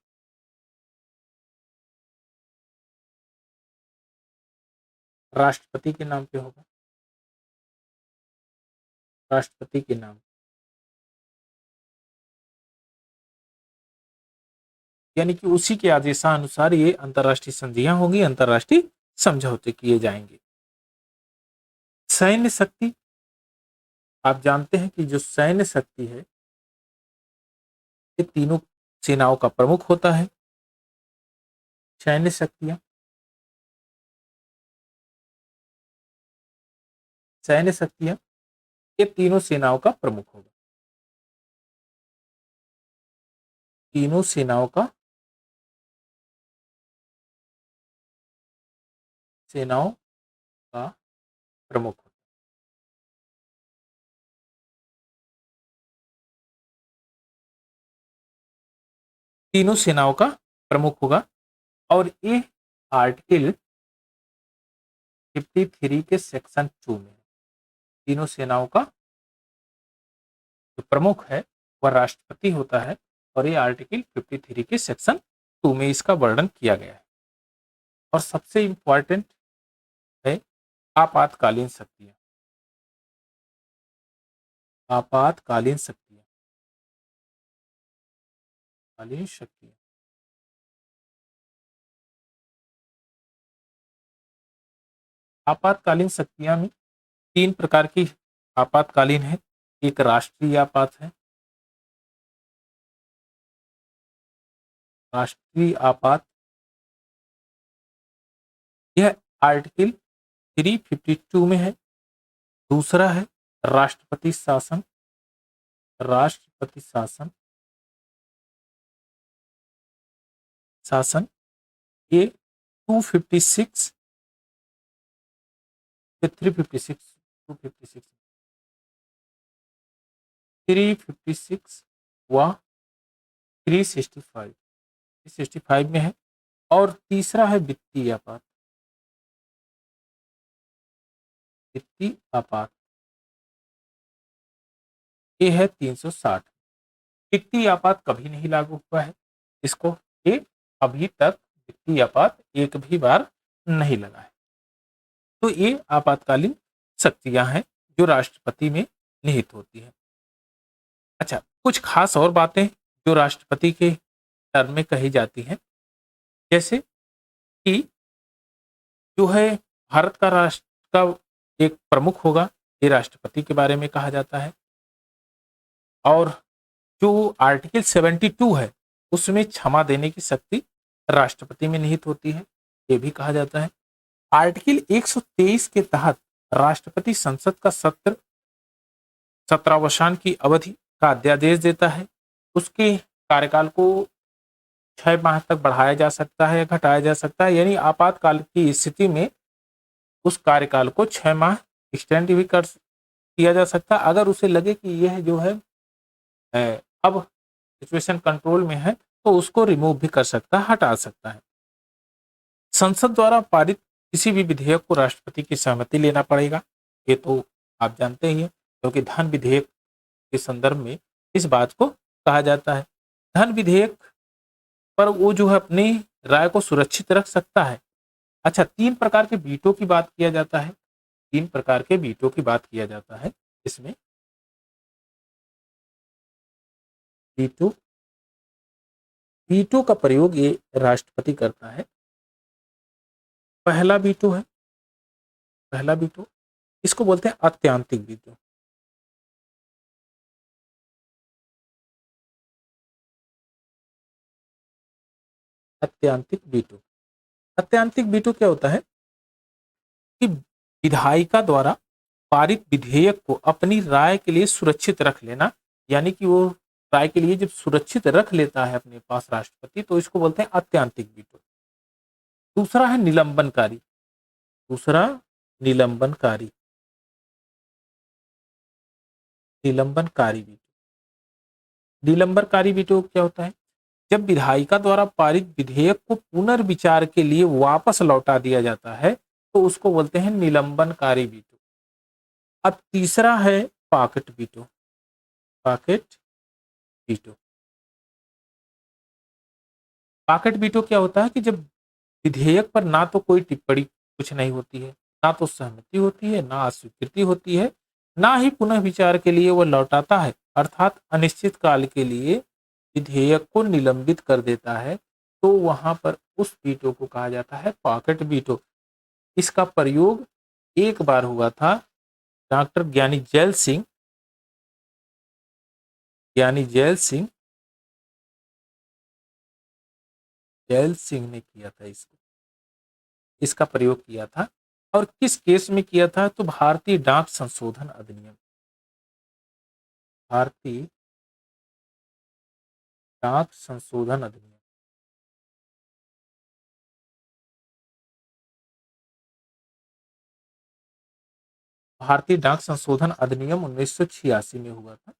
राष्ट्रपति के नाम पे होगा, राष्ट्रपति के नाम, यानी कि उसी के आदेशानुसार ये अंतरराष्ट्रीय संधियां होंगी, अंतरराष्ट्रीय समझौते किए जाएंगे। सैन्य शक्ति, आप जानते हैं कि जो सैन्य शक्ति है ये तीनों सेनाओं का प्रमुख होता है। सैन्य शक्तियां, सैन्य शक्तियां ये तीनों सेनाओं का प्रमुख होगा, तीनों सेनाओं का, सेनाओं का प्रमुख होगा। तीनों सेनाओं का प्रमुख होगा। और ये आर्टिकल 53 के सेक्शन 2 में तीनों सेनाओं का जो प्रमुख है वह राष्ट्रपति होता है। और ये आर्टिकल 53 के सेक्शन 2 में इसका वर्णन किया गया है। और सबसे इंपॉर्टेंट है आपातकालीन शक्तियां, आपातकालीन शक्तियां, कालीन शक्तियां। आपातकालीन शक्तियां में तीन प्रकार की आपातकालीन है। एक राष्ट्रीय आपात है, राष्ट्रीय आपात, यह आर्टिकल 352 में है। दूसरा है राष्ट्रपति शासन, राष्ट्रपति शासन, शासन ये 256 से 356, 256, 356 व 365, 365 में है। और तीसरा है वित्तीय आपात, वित्तीय आपात ये है 360। वित्तीय आपात कभी नहीं लागू हुआ है, इसको ये अभी तक वित्तीय आपात एक भी बार नहीं लगा है। तो ये आपातकालीन शक्तियां हैं जो राष्ट्रपति में निहित होती है। अच्छा, कुछ खास और बातें जो राष्ट्रपति के टर्म में कही जाती हैं, जैसे कि जो है भारत का राष्ट्र का एक प्रमुख होगा, ये राष्ट्रपति के बारे में कहा जाता है। और जो आर्टिकल 72 है उसमें क्षमा देने की शक्ति राष्ट्रपति में निहित होती है, ये भी कहा जाता है। आर्टिकल 123 के तहत राष्ट्रपति संसद का सत्र सत्रावसान की अवधि का अध्यादेश देता है। उसके कार्यकाल को 6 माह तक बढ़ाया जा सकता है या घटाया जा सकता है, यानी आपातकाल की स्थिति में उस कार्यकाल को 6 माह एक्सटेंड भी कर किया जा सकता है। अगर उसे लगे कि यह जो है अब सिचुएशन कंट्रोल में है तो उसको रिमूव भी कर सकता है, हटा सकता है। संसद द्वारा पारित किसी भी विधेयक को राष्ट्रपति की सहमति लेना पड़ेगा, ये तो आप जानते ही हैं, क्योंकि धन विधेयक के संदर्भ में इस बात को कहा जाता है। धन विधेयक पर वो जो है अपनी राय को सुरक्षित रख सकता है। अच्छा, 3 प्रकार के वीटो की बात किया जाता है, 3 प्रकार के वीटो की बात किया जाता है इसमें। वीटो, वीटो का प्रयोग ये राष्ट्रपति करता है। पहला वीटो है, पहला वीटो, इसको बोलते हैं अत्यंतिक वीटो। अत्यंतिक वीटो, अत्यंतिक वीटो क्या होता है कि विधायिका द्वारा पारित विधेयक को अपनी राय के लिए सुरक्षित रख लेना, यानी कि वो राय के लिए जब सुरक्षित रख लेता है अपने पास राष्ट्रपति, तो इसको बोलते हैं अत्यंतिक वीटो। दूसरा है निलंबनकारी, दूसरा निलंबनकारी, निलंबनकारी वीटो। निलंबनकारी वीटो क्या होता है, जब विधायिका द्वारा पारित विधेयक को पुनर्विचार के लिए वापस लौटा दिया जाता है तो उसको बोलते हैं निलंबनकारी वीटो। अब तीसरा है pocket veto, pocket veto. Pocket veto क्या होता है कि जब विधेयक पर ना तो कोई टिप्पणी कुछ नहीं होती है, ना तो सहमति होती है, ना अस्वीकृति होती है, ना ही पुनः विचार के लिए वह लौटाता है, अर्थात अनिश्चित काल के लिए विधेयक को निलंबित कर देता है, तो वहां पर उस वीटो को कहा जाता है पॉकेट वीटो। इसका प्रयोग एक बार हुआ था, डॉक्टर ज्ञानी जैल सिंह, ज्ञानी जैल सिंह, जैल सिंह ने किया था इसको, इसका प्रयोग किया था। और किस केस में किया था, तो भारतीय डाक संशोधन अधिनियम, भारतीय डाक संशोधन अधिनियम, भारतीय डाक संशोधन अधिनियम 1986 में हुआ था।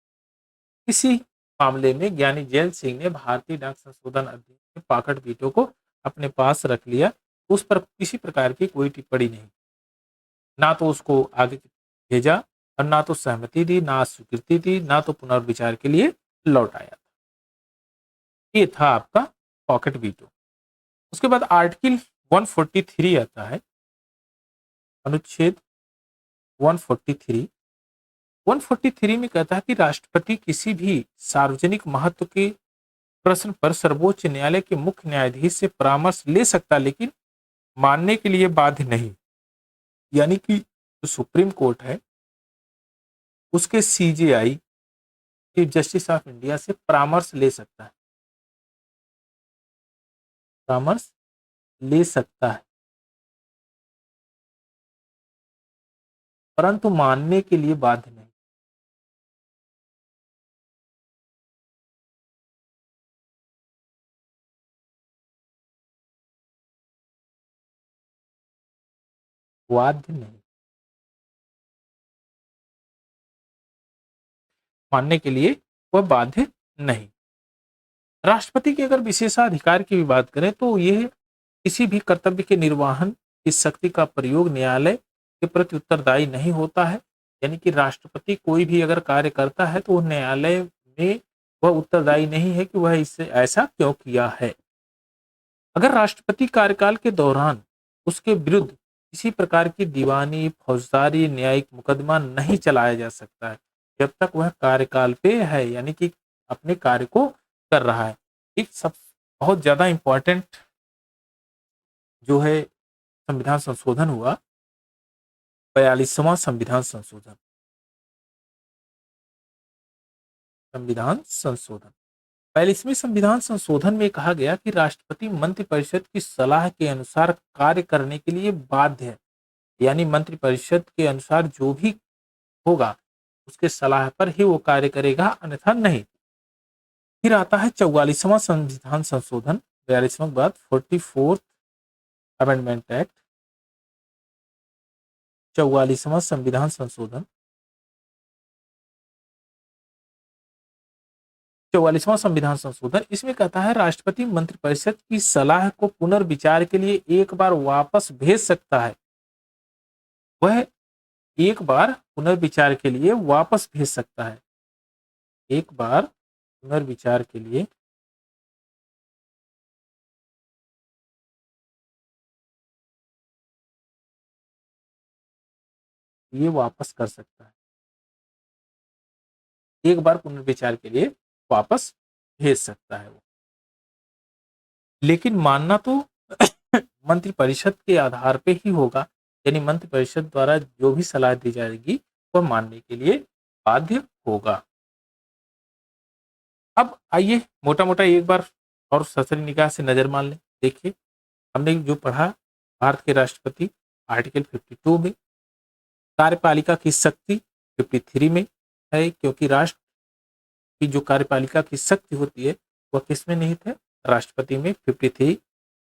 इसी मामले में ज्ञानी जैल सिंह ने भारतीय डाक संशोधन अधिनियम के पॉकेट वीटो को अपने पास रख लिया, उस पर किसी प्रकार की कोई टिप्पणी नहीं, ना तो उसको आगे भेजा और ना तो सहमति दी, ना स्वीकृति दी, ना तो पुनर्विचार के लिए लौटाया। ये था आपका पॉकेट वीटो। उसके बाद आर्टिकल 143 आता है, अनुच्छेद 143। 143 में कहता है कि राष्ट्रपति किसी भी सार्वजनिक महत्व के प्रश्न पर सर्वोच्च न्यायालय के मुख्य न्यायाधीश से परामर्श ले सकता, लेकिन मानने के लिए बाध्य नहीं। यानी कि जो सुप्रीम कोर्ट है उसके CJI, chief justice of India से परामर्श ले सकता है, परामर्श ले सकता है, परंतु मानने के लिए बाध्य नहीं। बाध्य नहीं, मानने के लिए वह बाध्य नहीं। राष्ट्रपति के अगर विशेषाधिकार की भी बात करें तो यह किसी भी कर्तव्य के निर्वहन की शक्ति का प्रयोग न्यायालय के प्रति उत्तरदायी नहीं होता है। यानी कि राष्ट्रपति कोई भी अगर कार्य करता है तो न्यायालय में वह उत्तरदायी नहीं है कि वह इससे ऐसा क्यों किया है। अगर राष्ट्रपति कार्यकाल के दौरान उसके विरुद्ध किसी प्रकार की दीवानी, फौजदारी, न्यायिक मुकदमा नहीं चलाया जा सकता है जब तक वह कार्यकाल पे है, यानी कि अपने कार्य को कर रहा है। एक सब बहुत ज्यादा इंपॉर्टेंट जो है संविधान संशोधन हुआ, 42वां संविधान संशोधन, संविधान संशोधन 42वें संविधान संशोधन में कहा गया कि राष्ट्रपति मंत्रिपरिषद की सलाह के अनुसार कार्य करने के लिए बाध्य है। यानी मंत्रिपरिषद के अनुसार जो भी होगा उसके सलाह पर ही वो कार्य करेगा, अन्यथा नहीं। फिर आता है 44वां संविधान संशोधन, 42वां के बाद 44th अमेंडमेंट एक्ट, 44वां संविधान संशोधन, 44वां संविधान संशोधन इसमें कहता है राष्ट्रपति मंत्रिपरिषद की सलाह को पुनर्विचार के लिए एक बार वापस भेज सकता है। वह एक बार पुनर्विचार के लिए वापस भेज सकता है, एक बार पुनर्विचार के लिए ये वापस कर सकता है, एक बार पुनर्विचार के लिए वापस भेज सकता है वो। लेकिन मानना तो मंत्रिपरिषद के आधार पे ही होगा, यानी मंत्रिपरिषद द्वारा जो भी सलाह दी जाएगी वह मानने के लिए बाध्य होगा। अब आइए मोटा मोटा एक बार और ससरी निगाह से नजर मान लें। देखिए हमने जो पढ़ा, भारत के राष्ट्रपति आर्टिकल 52 में, कार्यपालिका की शक्ति 53 में है, क्योंकि राष्ट्र की जो कार्यपालिका की शक्ति होती है वह किसमें निहित है, राष्ट्रपति में, 53।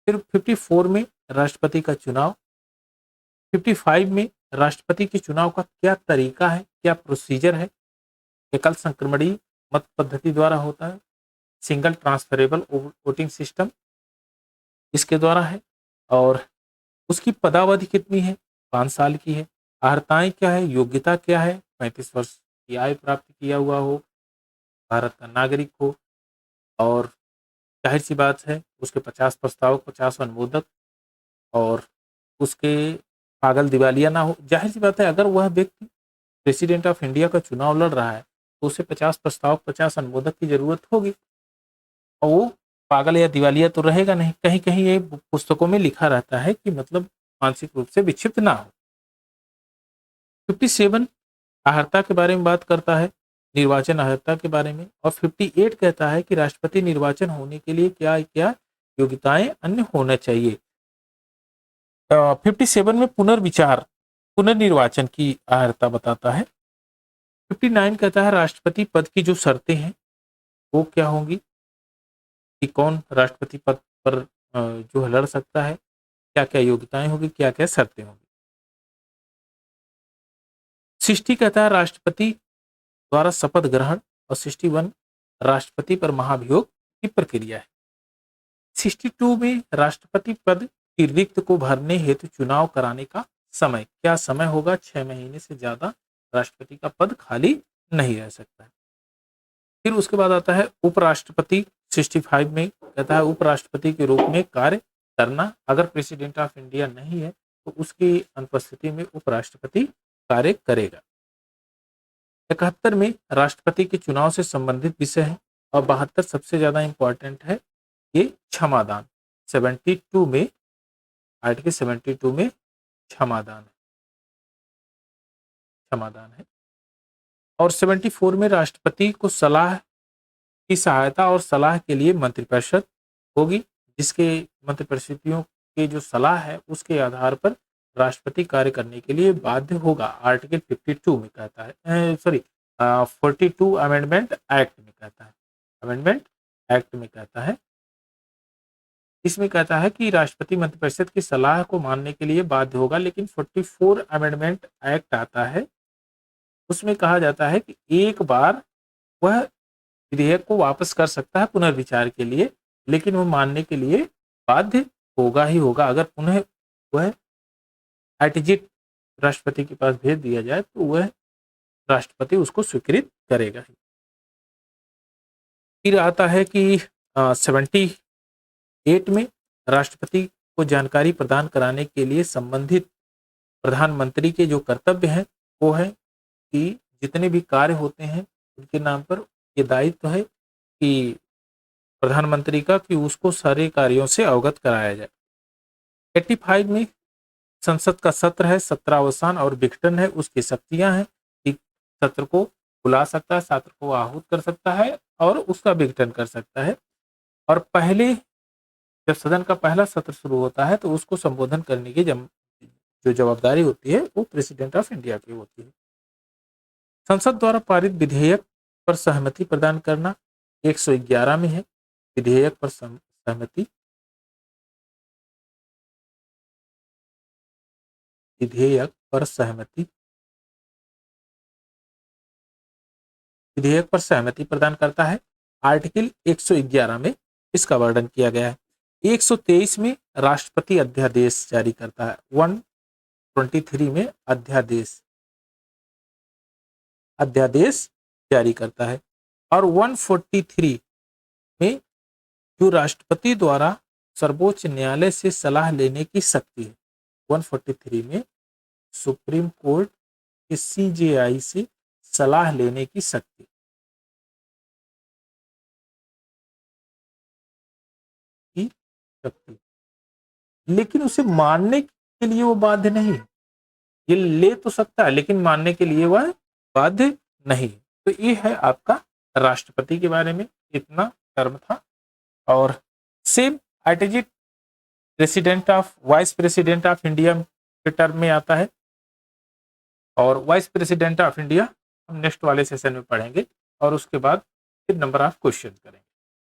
फिर 54 में राष्ट्रपति का चुनाव, 55 में राष्ट्रपति के चुनाव का क्या तरीका है, क्या प्रोसीजर है, एकल संक्रमणीय मत पद्धति द्वारा होता है, सिंगल ट्रांसफरेबल वोटिंग सिस्टम इसके द्वारा है, और उसकी पदावधि कितनी है, 5 साल की है। अर्हताएं क्या है, योग्यता क्या है, 35 वर्ष की आयु प्राप्त किया हुआ हो, भारत का नागरिक हो, और जाहिर सी बात है उसके 50 प्रस्तावक, 50 अनुमोदक, और उसके पागल दिवालिया ना हो। जाहिर सी बात है अगर वह व्यक्ति प्रेसिडेंट ऑफ इंडिया का चुनाव लड़ रहा है तो उसे 50 प्रस्तावक, 50 अनुमोदक की जरूरत होगी, और वो पागल या दिवालिया तो रहेगा नहीं। कहीं कहीं ये पुस्तकों में लिखा रहता है कि मतलब मानसिक रूप से विक्षिप्त ना हो। 57 अहर्ता के बारे में बात करता है, निर्वाचन अहर्ता के बारे में, और 58 कहता है कि राष्ट्रपति निर्वाचन होने के लिए क्या क्या योग्यताएं अन्य होना चाहिए। 57 में पुनर्विचार, पुनर्निर्वाचन की अहर्ता बताता है। 59 कहता है राष्ट्रपति पद की जो शर्तें हैं वो क्या होंगी, कि कौन राष्ट्रपति पद पर जो है लड़ सकता है, क्या क्या योग्यताएं होगी, क्या क्या शर्तें होंगी। 60 कहता है राष्ट्रपति द्वारा शपथ ग्रहण, और 61 राष्ट्रपति पर महाभियोग की प्रक्रिया है। 62 में राष्ट्रपति पद की रिक्त को भरने हेतु चुनाव कराने का समय, क्या समय होगा, 6 महीने से ज्यादा राष्ट्रपति का पद खाली नहीं रह सकता है। फिर उसके बाद आता है उपराष्ट्रपति, 65 में कहता है उपराष्ट्रपति के रूप में कार्य करना, अगर प्रेसिडेंट ऑफ इंडिया नहीं है तो उसकी अनुपस्थिति में उपराष्ट्रपति कार्य करेगा। 71 में राष्ट्रपति के चुनाव से संबंधित विषय है, और 72 सबसे ज्यादा इंपॉर्टेंट है, ये क्षमादान। 72 में, आर्टिकल 72 में क्षमादान है। क्षमादान है। और 74 में राष्ट्रपति को सलाह की सहायता और सलाह के लिए मंत्रिपरिषद होगी, जिसके मंत्रिपरिषदों के जो सलाह है उसके आधार पर राष्ट्रपति कार्य करने के लिए बाध्य होगा। आर्टिकल 52 में कहता है, 42 अमेंडमेंट एक्ट में कहता है, अमेंडमेंट एक्ट में कहता है, इसमें कहता है कि राष्ट्रपति मंत्रिपरिषद की सलाह को मानने के लिए बाध्य होगा। लेकिन 44 अमेंडमेंट एक्ट आता है, उसमें कहा जाता है कि एक बार वह विधेयक को वापस कर सकता है पुनर्विचार के लिए, लेकिन वह मानने के लिए बाध्य होगा ही होगा। अगर पुनः वह एटिजिट राष्ट्रपति के पास भेज दिया जाए तो वह राष्ट्रपति उसको स्वीकृत करेगा ही। फिर आता है कि 78 में राष्ट्रपति को जानकारी प्रदान कराने के लिए संबंधित प्रधानमंत्री के जो कर्तव्य हैं वो है कि जितने भी कार्य होते हैं उनके नाम पर ये दायित्व है कि प्रधानमंत्री का कि उसको सारे कार्यों से अवगत कराया जाए। 85 में संसद का सत्र है, सत्रावसान और विघटन है, उसकी शक्तियां हैं कि सत्र को बुला सकता है, सत्र को आहूत कर सकता है और उसका विघटन कर सकता है। और पहले जब सदन का पहला सत्र शुरू होता है तो उसको संबोधन करने की जो जवाबदारी होती है वो प्रेसिडेंट ऑफ इंडिया की होती है। संसद द्वारा पारित विधेयक पर सहमति प्रदान करना 111 में है। विधेयक पर सहमति, विधेयक पर सहमति, विधेयक पर सहमति प्रदान करता है। आर्टिकल 111 में इसका वर्णन किया गया है। 123 में राष्ट्रपति अध्यादेश जारी करता है। 123 में अध्यादेश जारी करता है। और 143 में जो राष्ट्रपति द्वारा सर्वोच्च न्यायालय से सलाह लेने की शक्ति है, 143 में सुप्रीम कोर्ट के CJI से सलाह लेने की शक्ति लेकिन उसे मानने के लिए वो बाध्य नहीं है। ये ले तो सकता है लेकिन मानने के लिए वह बाध्य नहीं। तो ये है आपका राष्ट्रपति के बारे में, इतना टर्म था। और सेम एटिजिट वाइस प्रेसिडेंट ऑफ इंडिया के टर्म में आता है। और वाइस प्रेसिडेंट ऑफ इंडिया हम नेक्स्ट वाले सेशन में पढ़ेंगे और उसके बाद फिर नंबर ऑफ क्वेश्चन करेंगे।